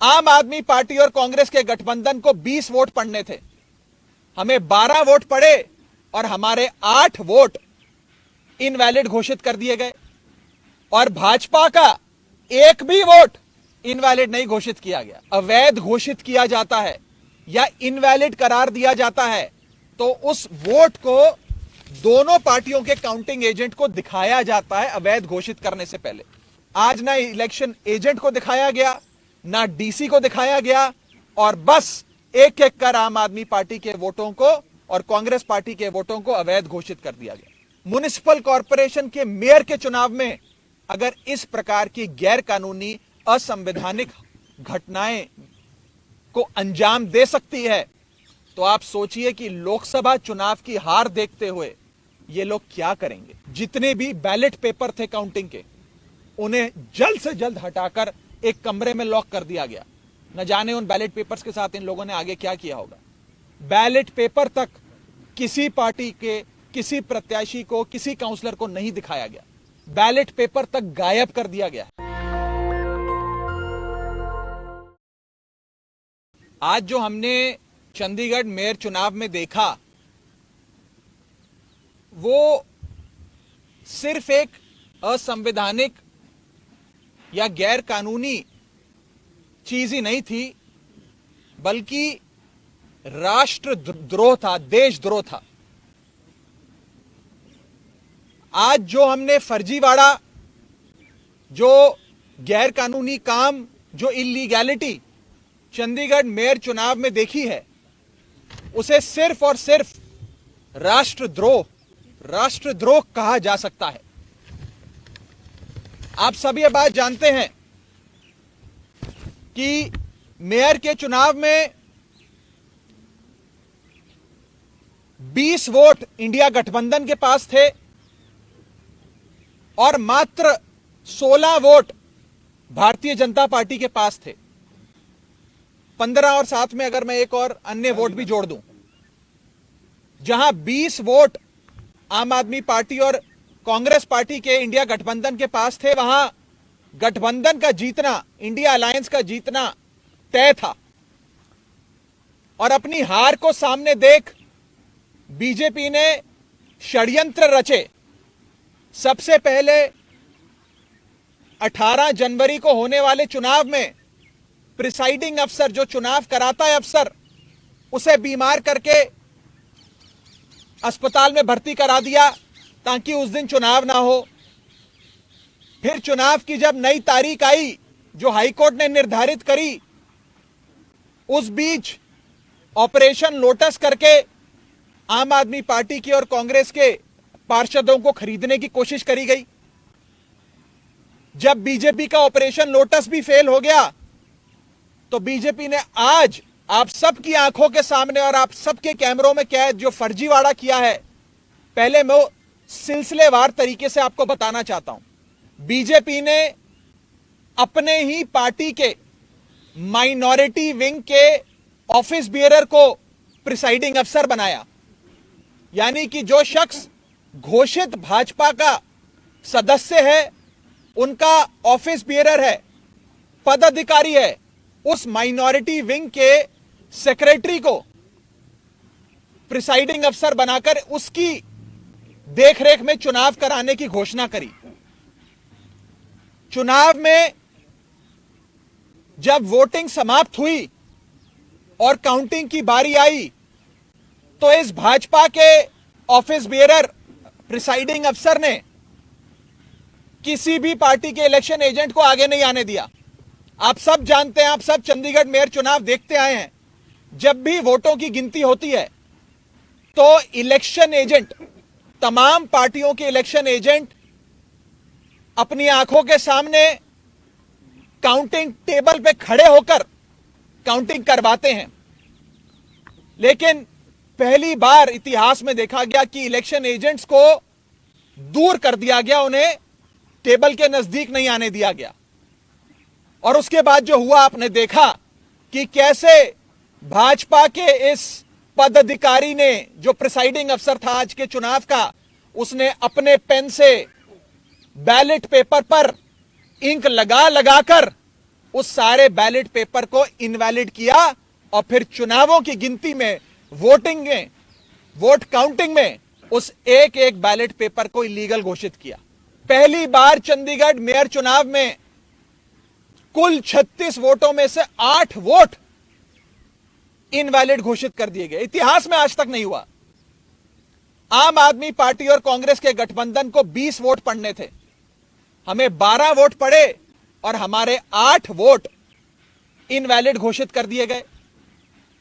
आम आदमी पार्टी और कांग्रेस के गठबंधन को 20 वोट पड़ने थे, हमें 12 वोट पड़े और हमारे 8 वोट इनवैलिड घोषित कर दिए गए और भाजपा का एक भी वोट इनवैलिड नहीं घोषित किया गया। अवैध घोषित किया जाता है या इनवैलिड करार दिया जाता है तो उस वोट को दोनों पार्टियों के काउंटिंग एजेंट को दिखाया जाता है अवैध घोषित करने से पहले। आज ना इलेक्शन एजेंट को दिखाया गया, ना डीसी को दिखाया गया और बस एक एक कर आम आदमी पार्टी के वोटों को और कांग्रेस पार्टी के वोटों को अवैध घोषित कर दिया गया। म्युनिसिपल कॉरपोरेशन के मेयर के चुनाव में अगर इस प्रकार की गैर कानूनी असंवैधानिक घटनाएं को अंजाम दे सकती है तो आप सोचिए कि लोकसभा चुनाव की हार देखते हुए ये लोग क्या करेंगे। जितने भी बैलेट पेपर थे काउंटिंग के, उन्हें जल्द से जल्द हटाकर एक कमरे में लॉक कर दिया गया। न जाने उन बैलेट पेपर्स के साथ इन लोगों ने आगे क्या किया होगा। बैलेट पेपर तक किसी पार्टी के किसी प्रत्याशी को, किसी काउंसलर को नहीं दिखाया गया। बैलेट पेपर तक गायब कर दिया गया। आज जो हमने चंडीगढ़ मेयर चुनाव में देखा वो सिर्फ एक असंवैधानिक या गैर कानूनी चीज ही नहीं थी, बल्कि राष्ट्रद्रोह था, देशद्रोह था। आज जो हमने फर्जीवाड़ा, जो गैर कानूनी काम, जो इलीगैलिटी चंडीगढ़ मेयर चुनाव में देखी है, उसे सिर्फ और सिर्फ राष्ट्रद्रोह कहा जा सकता है। आप सब ये बात जानते हैं कि मेयर के चुनाव में 20 वोट इंडिया गठबंधन के पास थे और मात्र 16 वोट भारतीय जनता पार्टी के पास थे। 15 और साथ में अगर मैं एक और अन्य वोट भी जोड़ दूं, जहां 20 वोट आम आदमी पार्टी और कांग्रेस पार्टी के इंडिया गठबंधन के पास थे, वहां गठबंधन का जीतना, इंडिया अलायंस का जीतना तय था। और अपनी हार को सामने देख बीजेपी ने षड्यंत्र रचे। सबसे पहले 18 जनवरी को होने वाले चुनाव में प्रिसाइडिंग अफसर, जो चुनाव कराता है अफसर, उसे बीमार करके अस्पताल में भर्ती करा दिया ताकि उस दिन चुनाव ना हो। फिर चुनाव की जब नई तारीख आई जो हाईकोर्ट ने निर्धारित करी, उस बीच ऑपरेशन लोटस करके आम आदमी पार्टी की और कांग्रेस के पार्षदों को खरीदने की कोशिश करी गई। जब बीजेपी का ऑपरेशन लोटस भी फेल हो गया तो बीजेपी ने आज आप सबकी आंखों के सामने और आप सबके कैमरों में कैद जो फर्जीवाड़ा किया है, पहले मैं सिलसिलेवार तरीके से आपको बताना चाहता हूं। बीजेपी ने अपने ही पार्टी के माइनॉरिटी विंग के ऑफिस बियरर को प्रिसाइडिंग अफसर बनाया, यानी कि जो शख्स घोषित भाजपा का सदस्य है, उनका ऑफिस बियरर है, पदाधिकारी है, उस माइनॉरिटी विंग के सेक्रेटरी को प्रिसाइडिंग अफसर बनाकर उसकी देखरेख में चुनाव कराने की घोषणा करी। चुनाव में जब वोटिंग समाप्त हुई और काउंटिंग की बारी आई तो इस भाजपा के ऑफिस बियरर प्रिसाइडिंग अफसर ने किसी भी पार्टी के इलेक्शन एजेंट को आगे नहीं आने दिया। आप सब जानते हैं, आप सब चंडीगढ़ मेयर चुनाव देखते आए हैं, जब भी वोटों की गिनती होती है तो इलेक्शन एजेंट, तमाम पार्टियों के इलेक्शन एजेंट अपनी आंखों के सामने काउंटिंग टेबल पे खड़े होकर काउंटिंग करवाते हैं। लेकिन पहली बार इतिहास में देखा गया कि इलेक्शन एजेंट्स को दूर कर दिया गया, उन्हें टेबल के नजदीक नहीं आने दिया गया। और उसके बाद जो हुआ, आपने देखा कि कैसे भाजपा के इस पदाधिकारी ने, जो प्रिसाइडिंग अफसर था आज के चुनाव का, उसने अपने पेन से बैलेट पेपर पर इंक लगा लगाकर उस सारे बैलेट पेपर को इनवैलिड किया और फिर चुनावों की गिनती में, वोटिंग में, वोट काउंटिंग में उस एक एक बैलेट पेपर को इलीगल घोषित किया। पहली बार चंडीगढ़ मेयर चुनाव में कुल 36 वोटों में से 8 वोट इनवैलिड घोषित कर दिए गए। इतिहास में आज तक नहीं हुआ। आम आदमी पार्टी और कांग्रेस के गठबंधन को 20 वोट पड़ने थे, हमें 12 वोट पड़े और हमारे 8 वोट इनवैलिड घोषित कर दिए गए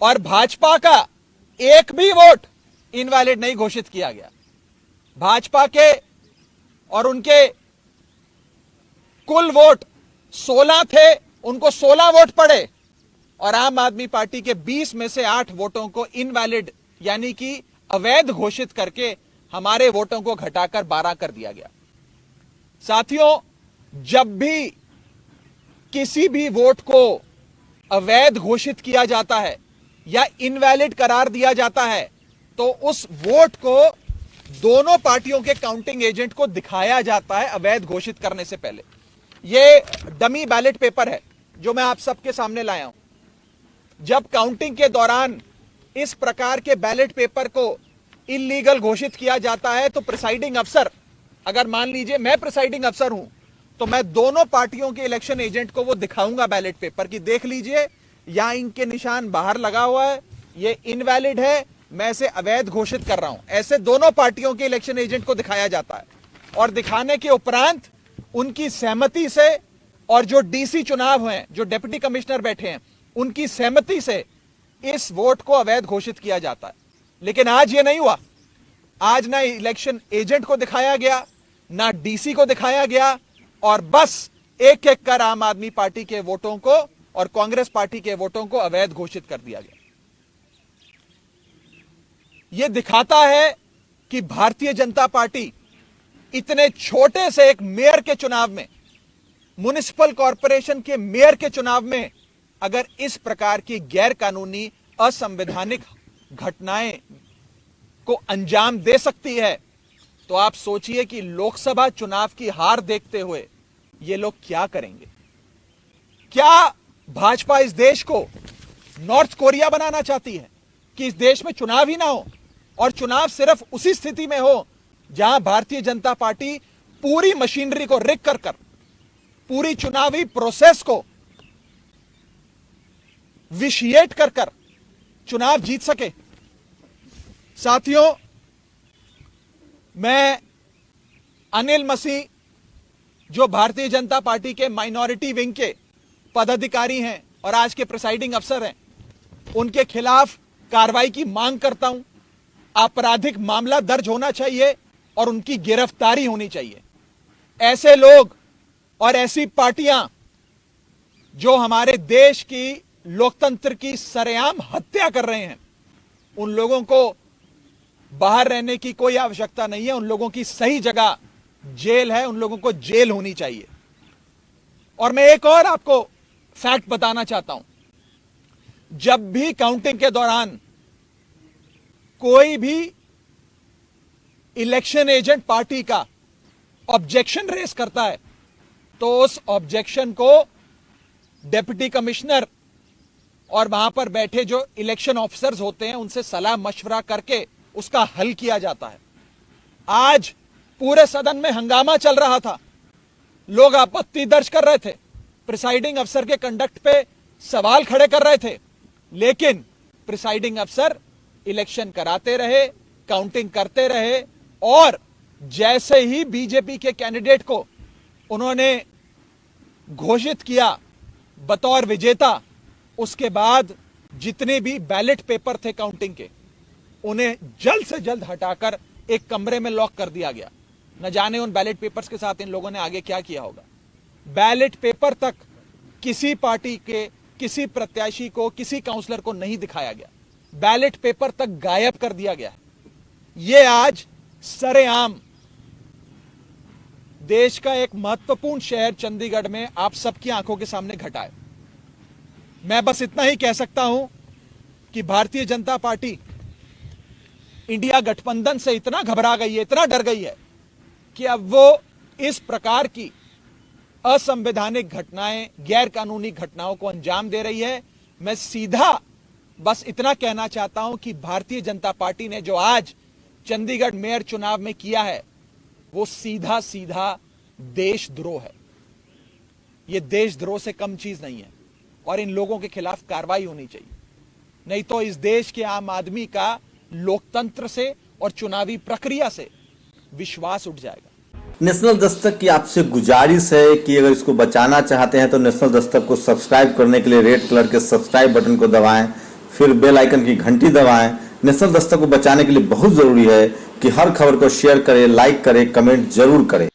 और भाजपा का एक भी वोट इनवैलिड नहीं घोषित किया गया। भाजपा के और उनके कुल वोट 16 थे, उनको 16 वोट पड़े और आम आदमी पार्टी के 20 में से 8 वोटों को इनवैलिड यानी कि अवैध घोषित करके हमारे वोटों को घटाकर 12 कर दिया गया। साथियों, जब भी किसी भी वोट को अवैध घोषित किया जाता है या इनवैलिड करार दिया जाता है तो उस वोट को दोनों पार्टियों के काउंटिंग एजेंट को दिखाया जाता है अवैध घोषित करने से पहले। यह डमी बैलेट पेपर है जो मैं आप सबके सामने लाया हूं। जब काउंटिंग के दौरान इस प्रकार के बैलेट पेपर को इलीगल घोषित किया जाता है तो प्रिसाइडिंग अफसर, अगर मान लीजिए मैं प्रिसाइडिंग अफसर हूं, तो मैं दोनों पार्टियों के इलेक्शन एजेंट को वो दिखाऊंगा बैलेट पेपर की, देख लीजिए यहां इनके निशान बाहर लगा हुआ है, ये इनवैलिड है, मैं इसे अवैध घोषित कर रहा हूं। ऐसे दोनों पार्टियों के इलेक्शन एजेंट को दिखाया जाता है और दिखाने के उपरांत उनकी सहमति से और जो डीसी चुनाव हैं, जो डिप्टी कमिश्नर बैठे हैं, उनकी सहमति से इस वोट को अवैध घोषित किया जाता है। लेकिन आज ये नहीं हुआ। आज ना इलेक्शन एजेंट को दिखाया गया, ना डीसी को दिखाया गया और बस एक एक कर आम आदमी पार्टी के वोटों को और कांग्रेस पार्टी के वोटों को अवैध घोषित कर दिया गया। यह दिखाता है कि भारतीय जनता पार्टी इतने छोटे से एक मेयर के चुनाव में, म्युनिसिपल कॉरपोरेशन के मेयर के चुनाव में अगर इस प्रकार की गैर कानूनी असंवैधानिक घटनाएं को अंजाम दे सकती है तो आप सोचिए कि लोकसभा चुनाव की हार देखते हुए ये लोग क्या करेंगे। क्या भाजपा इस देश को नॉर्थ कोरिया बनाना चाहती है कि इस देश में चुनाव ही ना हो और चुनाव सिर्फ उसी स्थिति में हो जहां भारतीय जनता पार्टी पूरी मशीनरी को रिग कर पूरी चुनावी प्रोसेस को विशिएट कर चुनाव जीत सके। साथियों, मैं अनिल मसीह जो भारतीय जनता पार्टी के माइनॉरिटी विंग के पदाधिकारी हैं और आज के प्रिसाइडिंग अफसर हैं, उनके खिलाफ कार्रवाई की मांग करता हूं। आपराधिक मामला दर्ज होना चाहिए और उनकी गिरफ्तारी होनी चाहिए। ऐसे लोग और ऐसी पार्टियां जो हमारे देश की लोकतंत्र की सरेआम हत्या कर रहे हैं, उन लोगों को बाहर रहने की कोई आवश्यकता नहीं है। उन लोगों की सही जगह जेल है, उन लोगों को जेल होनी चाहिए। और मैं एक और आपको फैक्ट बताना चाहता हूं, जब भी काउंटिंग के दौरान कोई भी इलेक्शन एजेंट पार्टी का ऑब्जेक्शन रेस करता है तो उस ऑब्जेक्शन को डिप्टी कमिश्नर और वहां पर बैठे जो इलेक्शन ऑफिसर्स होते हैं उनसे सलाह मशवरा करके उसका हल किया जाता है। आज पूरे सदन में हंगामा चल रहा था, लोग आपत्ति दर्ज कर रहे थे, प्रिसाइडिंग अफसर के कंडक्ट पे सवाल खड़े कर रहे थे, लेकिन प्रिसाइडिंग अफसर इलेक्शन कराते रहे, काउंटिंग करते रहे और जैसे ही बीजेपी के कैंडिडेट को उन्होंने घोषित किया बतौर विजेता, उसके बाद जितने भी बैलेट पेपर थे काउंटिंग के, उन्हें जल्द से जल्द हटाकर एक कमरे में लॉक कर दिया गया। न जाने उन बैलेट पेपर्स के साथ इन लोगों ने आगे क्या किया होगा। बैलेट पेपर तक किसी पार्टी के किसी प्रत्याशी को, किसी काउंसलर को नहीं दिखाया गया, बैलेट पेपर तक गायब कर दिया गया। यह आज सरेआम देश का एक महत्वपूर्ण शहर चंडीगढ़ में आप सबकी आंखों के सामने घटा है। मैं बस इतना ही कह सकता हूं कि भारतीय जनता पार्टी इंडिया गठबंधन से इतना घबरा गई है, इतना डर गई है कि अब वो इस प्रकार की असंवैधानिक घटनाएं, गैर कानूनी घटनाओं को अंजाम दे रही है। मैं सीधा बस इतना कहना चाहता हूं कि भारतीय जनता पार्टी ने जो आज चंडीगढ़ मेयर चुनाव में किया है वो सीधा सीधा देशद्रोह है। ये देशद्रोह से कम चीज नहीं है और इन लोगों के खिलाफ कार्रवाई होनी चाहिए, नहीं तो इस देश के आम आदमी का लोकतंत्र से और चुनावी प्रक्रिया से विश्वास उठ जाएगा। नेशनल दस्तक की आपसे गुजारिश है कि अगर इसको बचाना चाहते हैं तो नेशनल दस्तक को सब्सक्राइब करने के लिए रेड कलर के सब्सक्राइब बटन को दबाएं, फिर बेल आइकन की घंटी दबाएं। नेशनल दस्तक को बचाने के लिए बहुत जरूरी है कि हर खबर को शेयर करें, लाइक करें, कमेंट जरूर करें।